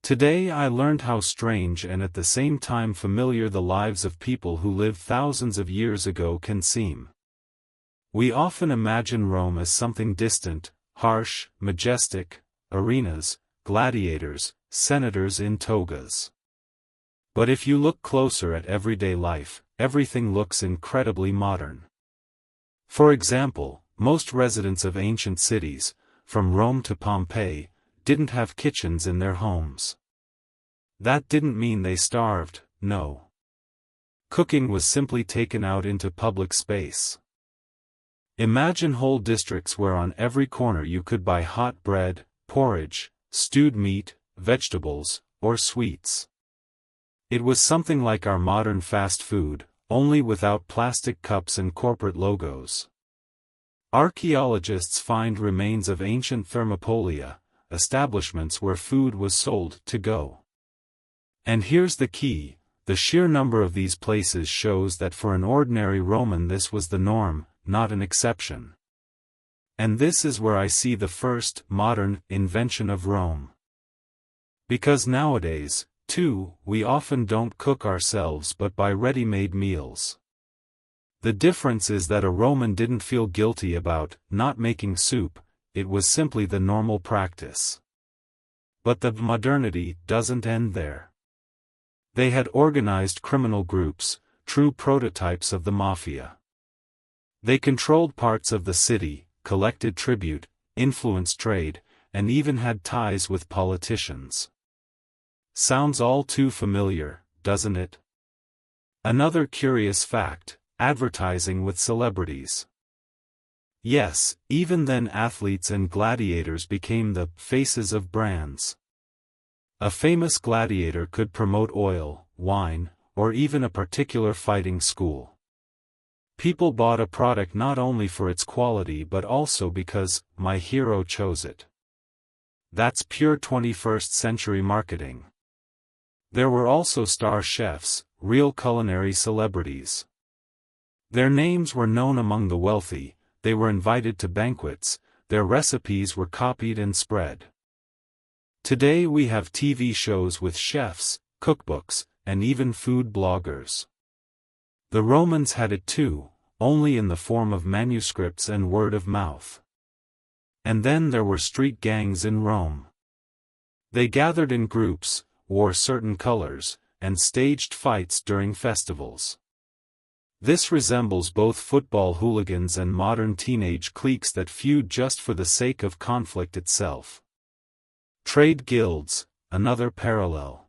Today I learned how strange and at the same time familiar the lives of people who lived thousands of years ago can seem. We often imagine Rome as something distant, harsh, majestic, arenas, gladiators, senators in togas. But if you look closer at everyday life, everything looks incredibly modern. For example, most residents of ancient cities, from Rome to Pompeii, didn't have kitchens in their homes. That didn't mean they starved, no. Cooking was simply taken out into public space. Imagine whole districts where on every corner you could buy hot bread, porridge, stewed meat, vegetables, or sweets. It was something like our modern fast food, only without plastic cups and corporate logos. Archaeologists find remains of ancient thermopolia, establishments where food was sold to go. And here's the key, the sheer number of these places shows that for an ordinary Roman this was the norm, not an exception. And this is where I see the first, modern, invention of Rome. Because nowadays, too, we often don't cook ourselves but buy ready-made meals. The difference is that a Roman didn't feel guilty about not making soup, it was simply the normal practice. But the modernity doesn't end there. They had organized criminal groups, true prototypes of the mafia. They controlled parts of the city, collected tribute, influenced trade, and even had ties with politicians. Sounds all too familiar, doesn't it? Another curious fact, advertising with celebrities. Yes, even then athletes and gladiators became the faces of brands. A famous gladiator could promote oil, wine, or even a particular fighting school. People bought a product not only for its quality but also because my hero chose it. That's pure 21st century marketing. There were also star chefs, real culinary celebrities. Their names were known among the wealthy, they were invited to banquets, their recipes were copied and spread. Today we have TV shows with chefs, cookbooks, and even food bloggers. The Romans had it too, only in the form of manuscripts and word of mouth. And then there were street gangs in Rome. They gathered in groups, wore certain colors, and staged fights during festivals. This resembles both football hooligans and modern teenage cliques that feud just for the sake of conflict itself. Trade guilds, another parallel.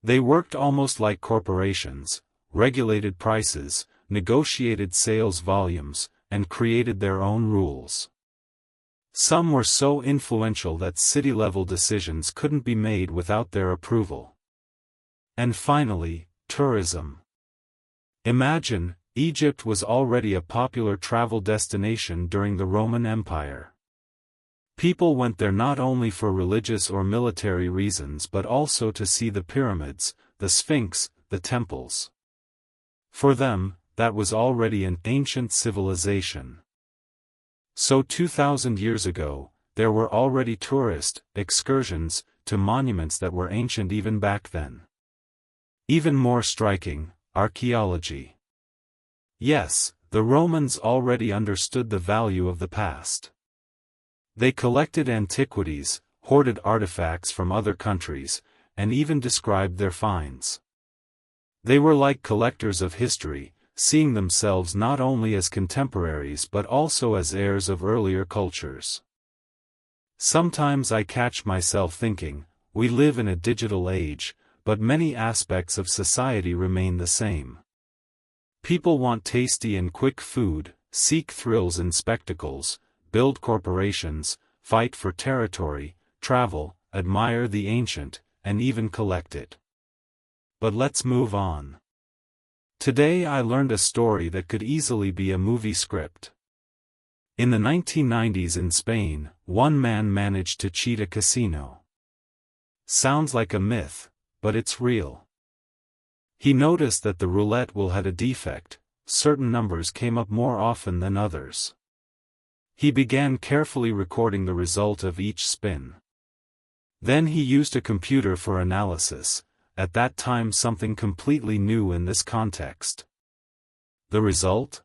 They worked almost like corporations, regulated prices, negotiated sales volumes, and created their own rules. Some were so influential that city-level decisions couldn't be made without their approval. And finally, tourism. Imagine, Egypt was already a popular travel destination during the Roman Empire. People went there not only for religious or military reasons but also to see the pyramids, the Sphinx, the temples. For them, that was already an ancient civilization. So 2,000 years ago, there were already tourist excursions to monuments that were ancient even back then. Even more striking, archaeology. Yes, the Romans already understood the value of the past. They collected antiquities, hoarded artifacts from other countries, and even described their finds. They were like collectors of history, seeing themselves not only as contemporaries but also as heirs of earlier cultures. Sometimes I catch myself thinking, we live in a digital age, but many aspects of society remain the same. People want tasty and quick food, seek thrills and spectacles, build corporations, fight for territory, travel, admire the ancient, and even collect it. But let's move on. Today I learned a story that could easily be a movie script. In the 1990s in Spain, one man managed to cheat a casino. Sounds like a myth, but it's real. He noticed that the roulette wheel had a defect, certain numbers came up more often than others. He began carefully recording the result of each spin. Then he used a computer for analysis, at that time something completely new in this context. The result?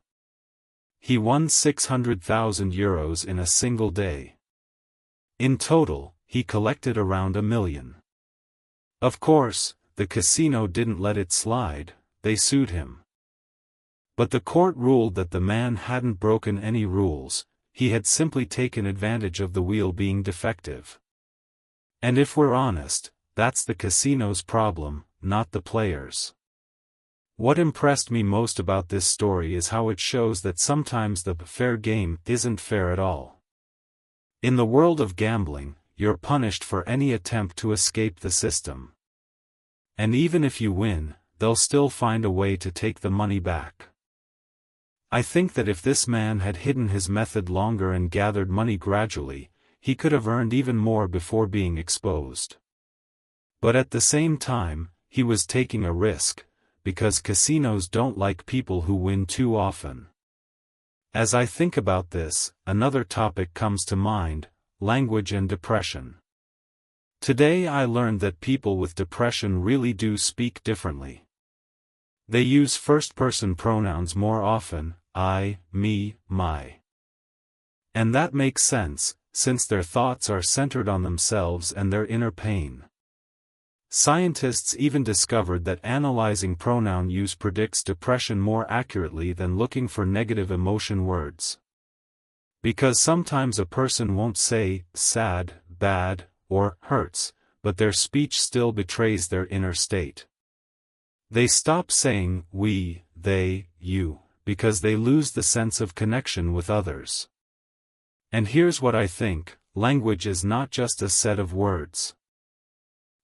He won €600,000 in a single day. In total, he collected around $1 million. Of course, the casino didn't let it slide, they sued him. But the court ruled that the man hadn't broken any rules, he had simply taken advantage of the wheel being defective. And if we're honest, that's the casino's problem, not the players. What impressed me most about this story is how it shows that sometimes the fair game isn't fair at all. In the world of gambling, you're punished for any attempt to escape the system. And even if you win, they'll still find a way to take the money back. I think that if this man had hidden his method longer and gathered money gradually, he could have earned even more before being exposed. But at the same time, he was taking a risk, because casinos don't like people who win too often. As I think about this, another topic comes to mind: language and depression. Today I learned that people with depression really do speak differently. They use first-person pronouns more often, I, me, my. And that makes sense, since their thoughts are centered on themselves and their inner pain. Scientists even discovered that analyzing pronoun use predicts depression more accurately than looking for negative emotion words. Because sometimes a person won't say sad, bad, or hurts, but their speech still betrays their inner state. They stop saying we, they, you, because they lose the sense of connection with others. And here's what I think: language is not just a set of words.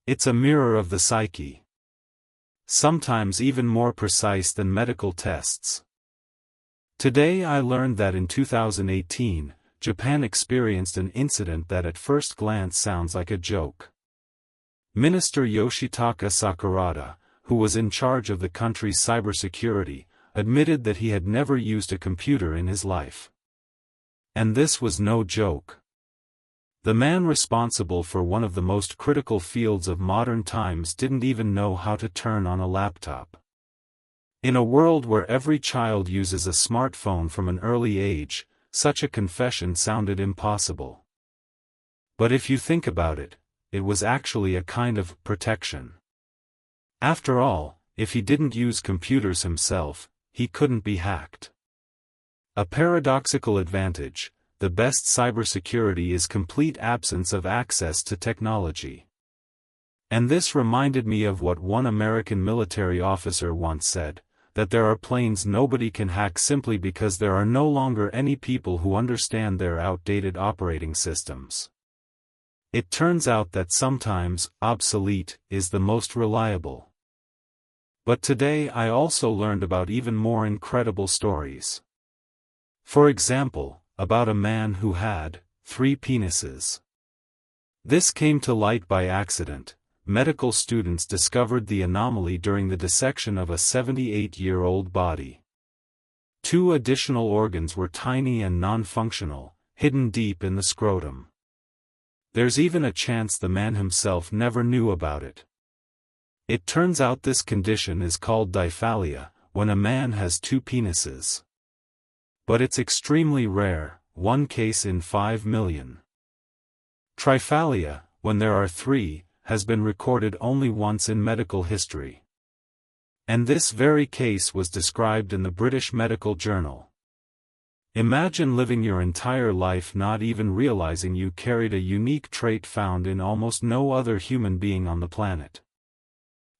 It's a mirror of the psyche. Sometimes even more precise than medical tests. Today I learned that in 2018, Japan experienced an incident that at first glance sounds like a joke. Minister Yoshitaka Sakurada, who was in charge of the country's cybersecurity, admitted that he had never used a computer in his life. And this was no joke. The man responsible for one of the most critical fields of modern times didn't even know how to turn on a laptop. In a world where every child uses a smartphone from an early age, such a confession sounded impossible. But if you think about it, it was actually a kind of protection. After all, if he didn't use computers himself, he couldn't be hacked. A paradoxical advantage: the best cybersecurity is complete absence of access to technology. And this reminded me of what one American military officer once said, that there are planes nobody can hack simply because there are no longer any people who understand their outdated operating systems. It turns out that sometimes, obsolete is the most reliable. But today I also learned about even more incredible stories. For example, about a man who had 3 penises. This came to light by accident. Medical students discovered the anomaly during the dissection of a 78-year-old body. 2 additional organs were tiny and non-functional, hidden deep in the scrotum. There's even a chance the man himself never knew about it. It turns out this condition is called diphallia, when a man has 2 penises. But it's extremely rare, 1 case in 5 million. Triphallia, when there are 3, has been recorded only once in medical history. And this very case was described in the British Medical Journal. Imagine living your entire life not even realizing you carried a unique trait found in almost no other human being on the planet.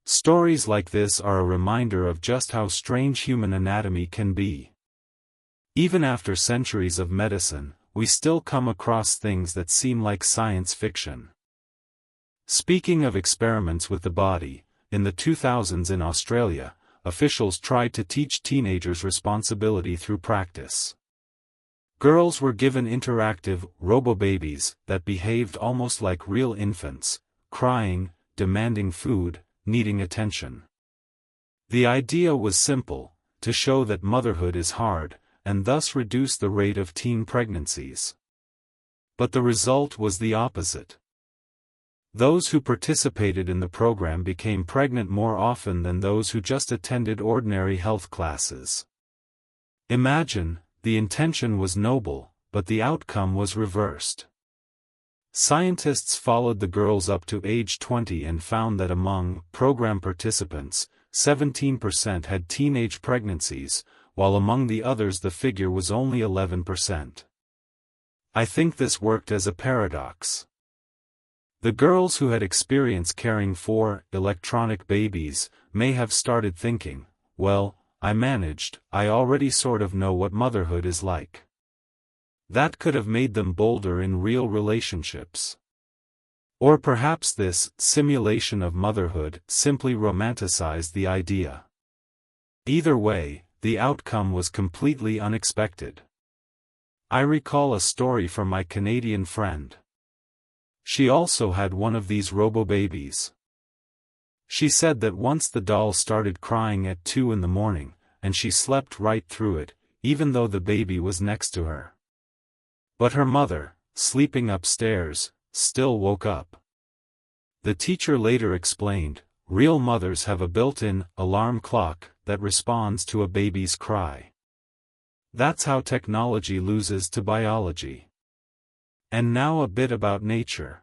Stories like this are a reminder of just how strange human anatomy can be. Even after centuries of medicine, we still come across things that seem like science fiction. Speaking of experiments with the body, in the 2000s in Australia, officials tried to teach teenagers responsibility through practice. Girls were given interactive robo-babies that behaved almost like real infants, crying, demanding food, needing attention. The idea was simple: to show that motherhood is hard, and thus reduce the rate of teen pregnancies. But the result was the opposite. Those who participated in the program became pregnant more often than those who just attended ordinary health classes. Imagine, the intention was noble, but the outcome was reversed. Scientists followed the girls up to age 20 and found that among program participants, 17% had teenage pregnancies, while among the others the figure was only 11%. I think this worked as a paradox. The girls who had experience caring for electronic babies may have started thinking, well, I managed, I already sort of know what motherhood is like. That could have made them bolder in real relationships. Or perhaps this simulation of motherhood simply romanticized the idea. Either way, the outcome was completely unexpected. I recall a story from my Canadian friend. She also had one of these robo-babies. She said that once the doll started crying at 2 in the morning, and she slept right through it, even though the baby was next to her. But her mother, sleeping upstairs, still woke up. The teacher later explained, real mothers have a built-in alarm clock that responds to a baby's cry. That's how technology loses to biology. And now a bit about nature.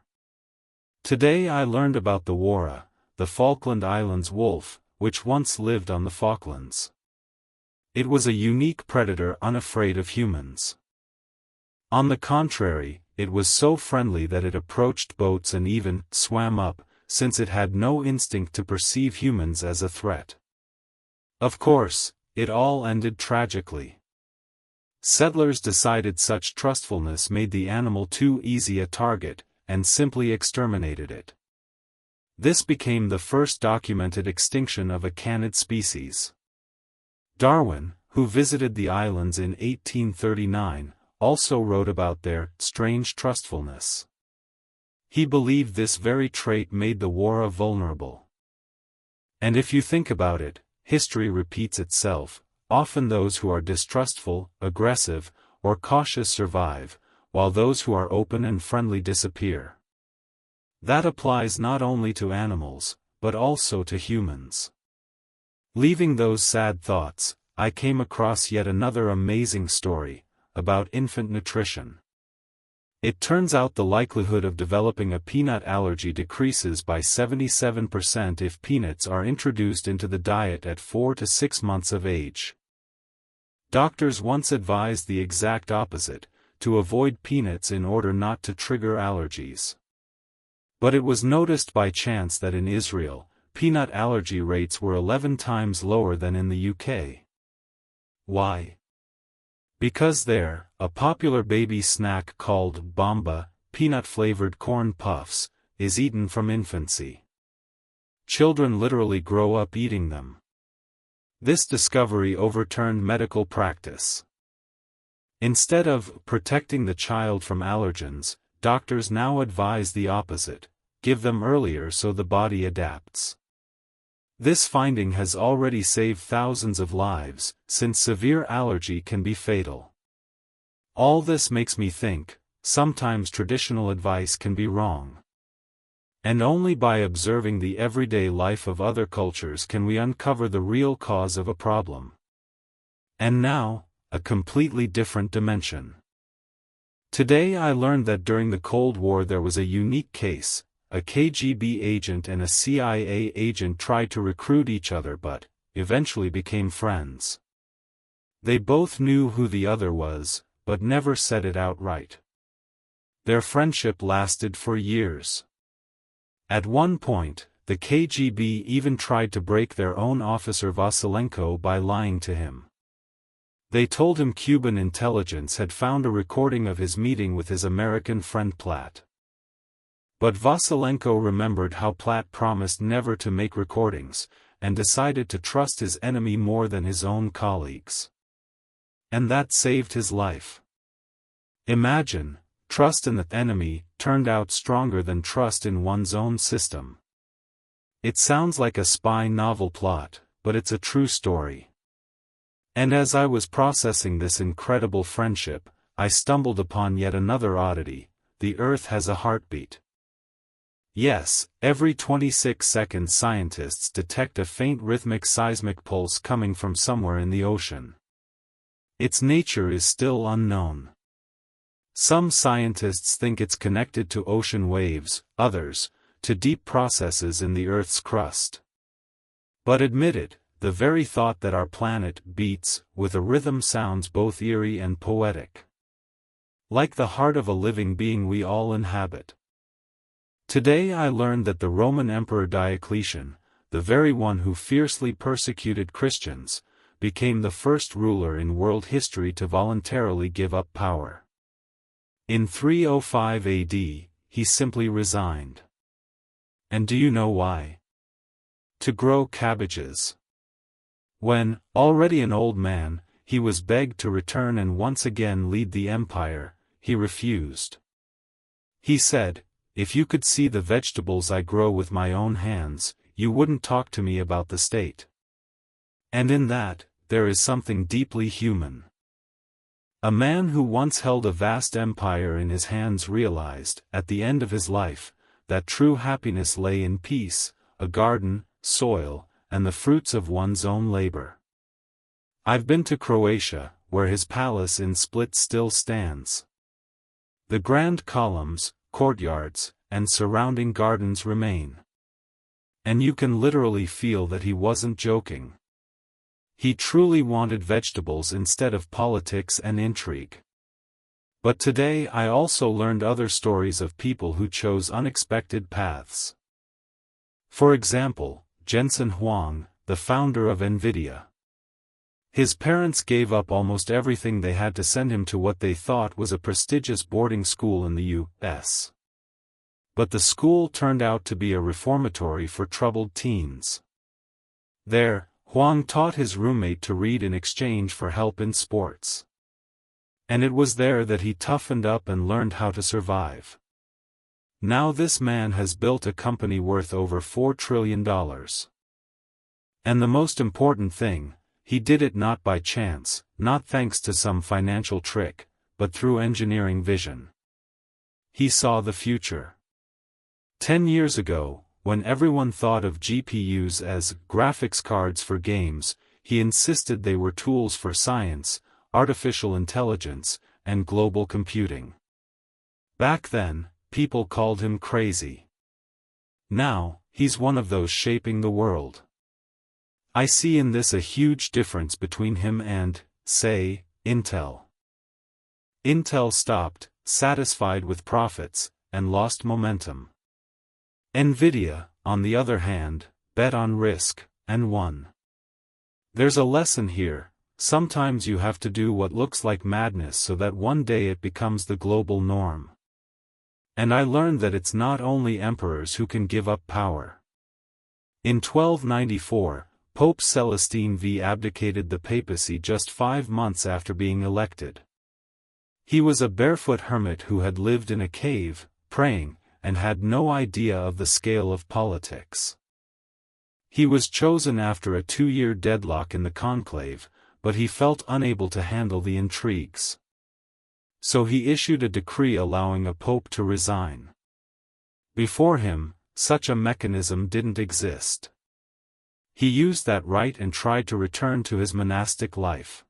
Today I learned about the wara, the Falkland Islands wolf, which once lived on the Falklands. It was a unique predator unafraid of humans. On the contrary, it was so friendly that it approached boats and even swam up, since it had no instinct to perceive humans as a threat. Of course, it all ended tragically. Settlers decided such trustfulness made the animal too easy a target, and simply exterminated it. This became the first documented extinction of a canid species. Darwin, who visited the islands in 1839, also wrote about their strange trustfulness. He believed this very trait made the wara vulnerable. And if you think about it, history repeats itself. Often those who are distrustful, aggressive, or cautious survive, while those who are open and friendly disappear. That applies not only to animals, but also to humans. Leaving those sad thoughts, I came across yet another amazing story, about infant nutrition. It turns out the likelihood of developing a peanut allergy decreases by 77% if peanuts are introduced into the diet at 4 to 6 months of age. Doctors once advised the exact opposite, to avoid peanuts in order not to trigger allergies. But it was noticed by chance that in Israel, peanut allergy rates were 11 times lower than in the UK. Why? Because there, a popular baby snack called bomba, peanut-flavored corn puffs, is eaten from infancy. Children literally grow up eating them. This discovery overturned medical practice. Instead of protecting the child from allergens, doctors now advise the opposite, give them earlier so the body adapts. This finding has already saved thousands of lives, since severe allergy can be fatal. All this makes me think, sometimes traditional advice can be wrong. And only by observing the everyday life of other cultures can we uncover the real cause of a problem. And now, a completely different dimension. Today I learned that during the Cold War there was a unique case. A KGB agent and a CIA agent tried to recruit each other but, eventually became friends. They both knew who the other was, but never said it outright. Their friendship lasted for years. At one point, the KGB even tried to break their own officer Vasilenko by lying to him. They told him Cuban intelligence had found a recording of his meeting with his American friend Platt. But Vasilenko remembered how Platt promised never to make recordings, and decided to trust his enemy more than his own colleagues. And that saved his life. Imagine, trust in the enemy turned out stronger than trust in one's own system. It sounds like a spy novel plot, but it's a true story. And as I was processing this incredible friendship, I stumbled upon yet another oddity: the Earth has a heartbeat. Yes, every 26 seconds scientists detect a faint rhythmic seismic pulse coming from somewhere in the ocean. Its nature is still unknown. Some scientists think it's connected to ocean waves, others, to deep processes in the Earth's crust. But admit it, the very thought that our planet beats with a rhythm sounds both eerie and poetic. Like the heart of a living being we all inhabit. Today I learned that the Roman Emperor Diocletian, the very one who fiercely persecuted Christians, became the first ruler in world history to voluntarily give up power. In 305 AD, he simply resigned. And do you know why? To grow cabbages. When, already an old man, he was begged to return and once again lead the empire, he refused. He said, "If you could see the vegetables I grow with my own hands, you wouldn't talk to me about the state." And in that, there is something deeply human. A man who once held a vast empire in his hands realized, at the end of his life, that true happiness lay in peace, a garden, soil, and the fruits of one's own labor. I've been to Croatia, where his palace in Split still stands. The grand columns, courtyards, and surrounding gardens remain. And you can literally feel that he wasn't joking. He truly wanted vegetables instead of politics and intrigue. But today I also learned other stories of people who chose unexpected paths. For example, Jensen Huang, the founder of NVIDIA. His parents gave up almost everything they had to send him to what they thought was a prestigious boarding school in the U.S. But the school turned out to be a reformatory for troubled teens. There, Huang taught his roommate to read in exchange for help in sports. And it was there that he toughened up and learned how to survive. Now this man has built a company worth over $4 trillion. And the most important thing, he did it not by chance, not thanks to some financial trick, but through engineering vision. He saw the future. 10 years ago, when everyone thought of GPUs as graphics cards for games, he insisted they were tools for science, artificial intelligence, and global computing. Back then, people called him crazy. Now, he's one of those shaping the world. I see in this a huge difference between him and, say, Intel. Intel stopped, satisfied with profits, and lost momentum. NVIDIA, on the other hand, bet on risk, and won. There's a lesson here: sometimes you have to do what looks like madness so that one day it becomes the global norm. And I learned that it's not only emperors who can give up power. In 1294, Pope Celestine V abdicated the papacy just 5 months after being elected. He was a barefoot hermit who had lived in a cave, praying, and had no idea of the scale of politics. He was chosen after a 2-year deadlock in the conclave, but he felt unable to handle the intrigues. So he issued a decree allowing a pope to resign. Before him, such a mechanism didn't exist. He used that right and tried to return to his monastic life.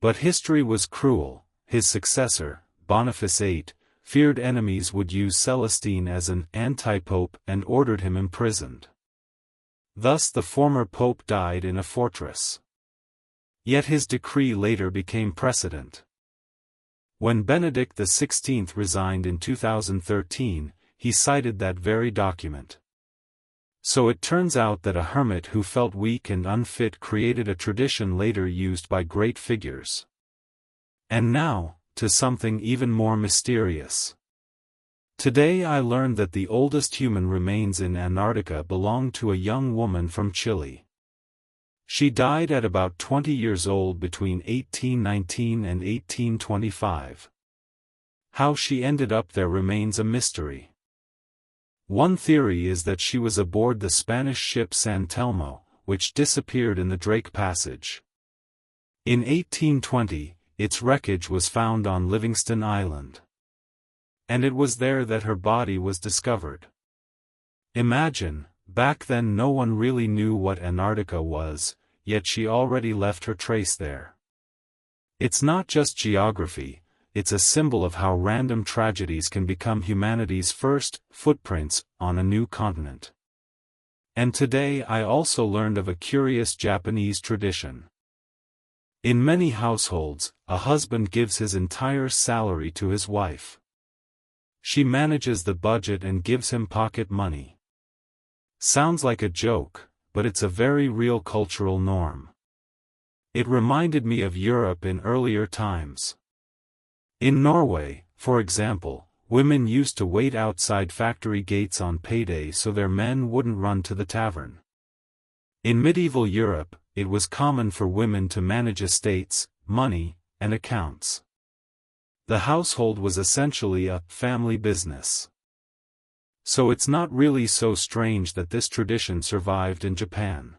But history was cruel. His successor, Boniface VIII, feared enemies would use Celestine as an anti-pope and ordered him imprisoned. Thus the former pope died in a fortress. Yet his decree later became precedent. When Benedict XVI resigned in 2013, he cited that very document. So it turns out that a hermit who felt weak and unfit created a tradition later used by great figures. And now, to something even more mysterious. Today I learned that the oldest human remains in Antarctica belonged to a young woman from Chile. She died at about 20 years old between 1819 and 1825. How she ended up there remains a mystery. One theory is that she was aboard the Spanish ship San Telmo, which disappeared in the Drake Passage. In 1820, its wreckage was found on Livingston Island. And it was there that her body was discovered. Imagine, back then no one really knew what Antarctica was, yet she already left her trace there. It's not just geography, it's a symbol of how random tragedies can become humanity's first footprints on a new continent. And today I also learned of a curious Japanese tradition. In many households, a husband gives his entire salary to his wife. She manages the budget and gives him pocket money. Sounds like a joke, but it's a very real cultural norm. It reminded me of Europe in earlier times. In Norway, for example, women used to wait outside factory gates on payday so their men wouldn't run to the tavern. In medieval Europe, it was common for women to manage estates, money, and accounts. The household was essentially a family business. So it's not really so strange that this tradition survived in Japan.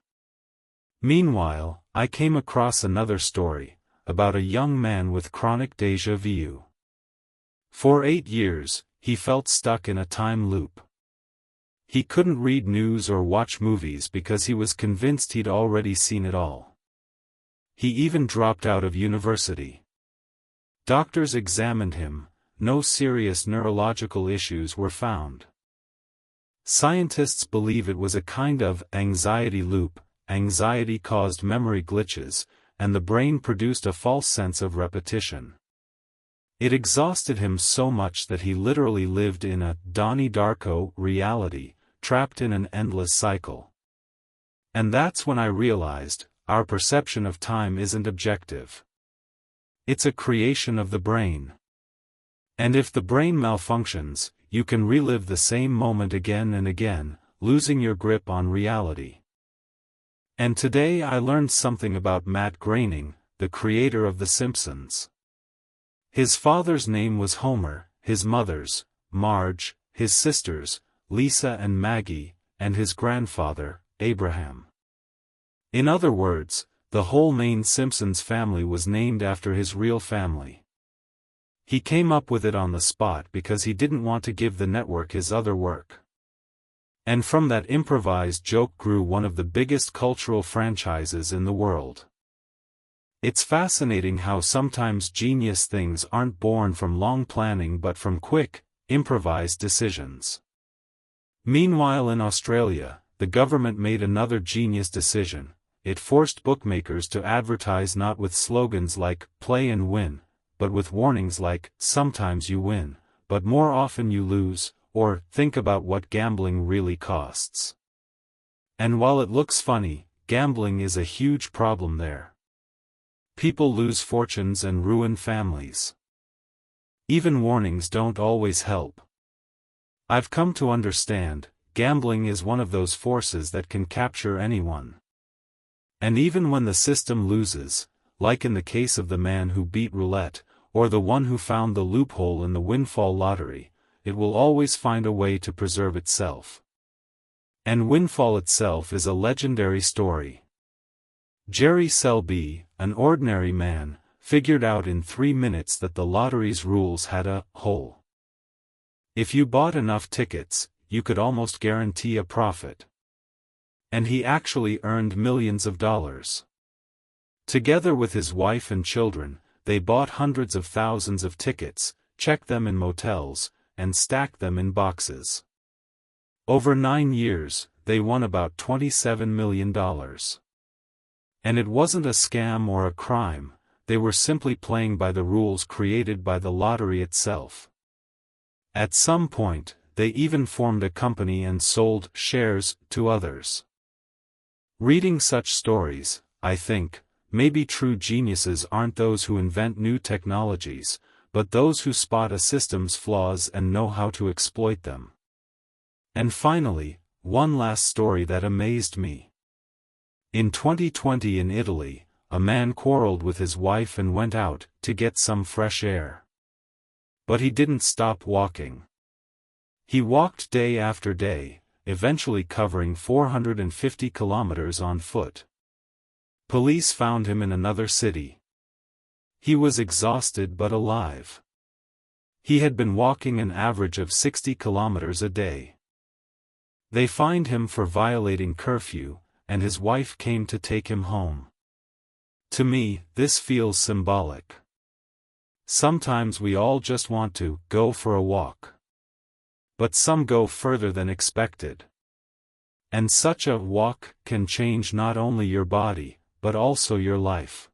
Meanwhile, I came across another story, about a young man with chronic déjà vu. For 8 years, he felt stuck in a time loop. He couldn't read news or watch movies because he was convinced he'd already seen it all. He even dropped out of university. Doctors examined him, no serious neurological issues were found. Scientists believe it was a kind of anxiety loop. Anxiety caused memory glitches, and the brain produced a false sense of repetition. It exhausted him so much that he literally lived in a Donnie Darko reality, trapped in an endless cycle. And that's when I realized, our perception of time isn't objective. It's a creation of the brain. And if the brain malfunctions, you can relive the same moment again and again, losing your grip on reality. And today I learned something about Matt Groening, the creator of The Simpsons. His father's name was Homer, his mother's, Marge, his sisters, Lisa and Maggie, and his grandfather, Abraham. In other words, the whole main Simpsons family was named after his real family. He came up with it on the spot because he didn't want to give the network his other work. And from that improvised joke grew one of the biggest cultural franchises in the world. It's fascinating how sometimes genius things aren't born from long planning but from quick, improvised decisions. Meanwhile in Australia, the government made another genius decision. It forced bookmakers to advertise not with slogans like, play and win, but with warnings like, sometimes you win, but more often you lose, or, think about what gambling really costs. And while it looks funny, gambling is a huge problem there. People lose fortunes and ruin families. Even warnings don't always help. I've come to understand, gambling is one of those forces that can capture anyone. And even when the system loses, like in the case of the man who beat roulette, or the one who found the loophole in the windfall lottery, it will always find a way to preserve itself. And windfall itself is a legendary story. Jerry Selby, an ordinary man, figured out in 3 minutes that the lottery's rules had a hole. If you bought enough tickets, you could almost guarantee a profit. And he actually earned millions of dollars. Together with his wife and children, they bought hundreds of thousands of tickets, checked them in motels, and stacked them in boxes. Over 9 years, they won about $27 million. And it wasn't a scam or a crime, they were simply playing by the rules created by the lottery itself. At some point, they even formed a company and sold shares to others. Reading such stories, I think, maybe true geniuses aren't those who invent new technologies, but those who spot a system's flaws and know how to exploit them. And finally, one last story that amazed me. In 2020 in Italy, a man quarreled with his wife and went out to get some fresh air. But he didn't stop walking. He walked day after day, eventually covering 450 kilometers on foot. Police found him in another city. He was exhausted but alive. He had been walking an average of 60 kilometers a day. They fined him for violating curfew, and his wife came to take him home. To me, this feels symbolic. Sometimes we all just want to go for a walk. But some go further than expected. And such a walk can change not only your body, but also your life.